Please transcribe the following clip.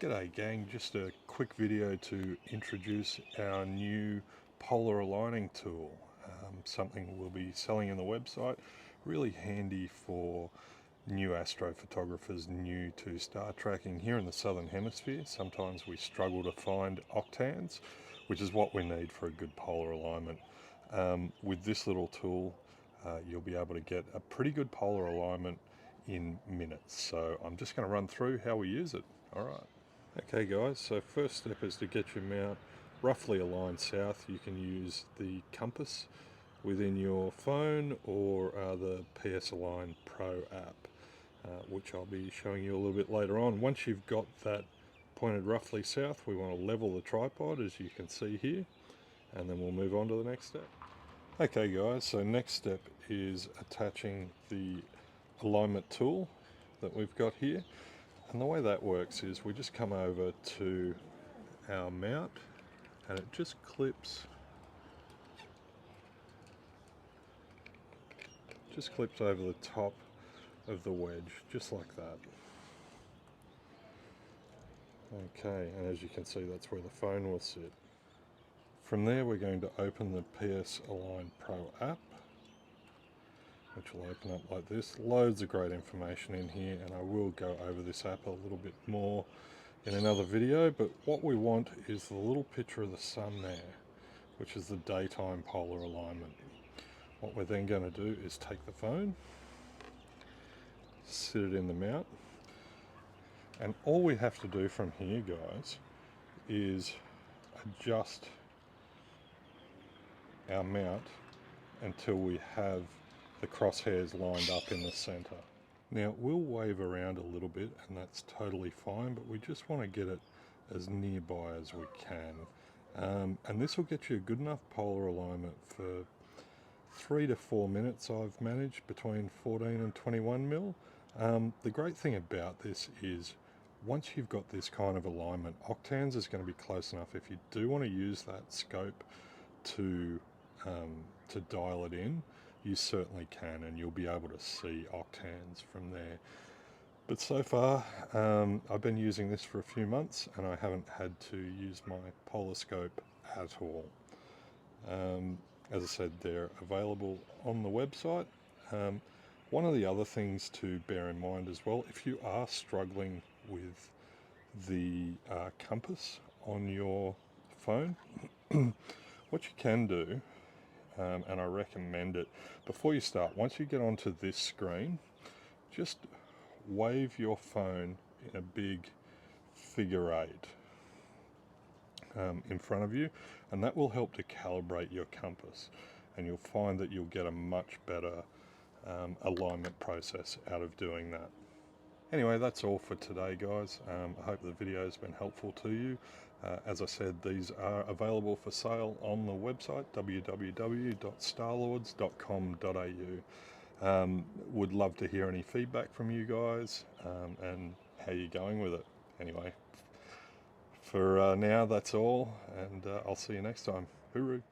G'day gang, just a quick video to introduce our new polar aligning tool. Something we'll be selling in the website. Really handy for new astrophotographers new to star tracking here in the Southern Hemisphere. Sometimes we struggle to find octans, which is what we need for a good polar alignment. With this little tool, you'll be able to get a pretty good polar alignment in minutes. So I'm just going to run through how we use it. Alright. Okay guys, so first step is to get your mount roughly aligned south. You can use the compass within your phone or the PS Align Pro app, which I'll be showing you a little bit later on. Once you've got that pointed roughly south, we want to level the tripod, as you can see here, and then we'll move on to the next step. Okay guys, so next step is attaching the alignment tool that we've got here. And the way that works is we just come over to our mount and it just clips over the top of the wedge, just like that. Okay, and as you can see, that's where the phone will sit. From there we're going to open the PS Align Pro app, which will open up like this. Loads of great information in here, and I will go over this app a little bit more in another video, but what we want is the little picture of the sun there, which is the daytime polar alignment. What we're then going to do is take the phone, sit it in the mount, and all we have to do from here, guys, is adjust our mount until we have the crosshairs lined up in the center. Now we'll wave around a little bit and that's totally fine, but we just want to get it as nearby as we can. And this will get you a good enough polar alignment for 3 to 4 minutes. I've managed between 14 and 21 mil. The great thing about this is once you've got this kind of alignment, octans is going to be close enough. If you do want to use that scope to dial it in, you certainly can, and you'll be able to see octans from there. But so far, I've been using this for a few months and I haven't had to use my polar scope at all. As I said, they're available on the website. One of the other things to bear in mind as well, if you are struggling with the compass on your phone, what you can do, and I recommend it, before you start, once you get onto this screen, just wave your phone in a big figure 8 in front of you, and that will help to calibrate your compass, and you'll find that you'll get a much better alignment process out of doing that. Anyway, that's all for today, guys. I hope the video has been helpful to you. As I said, these are available for sale on the website, www.starlords.com.au. Would love to hear any feedback from you guys and how you're going with it. Anyway, for now, that's all, and I'll see you next time. Hooroo!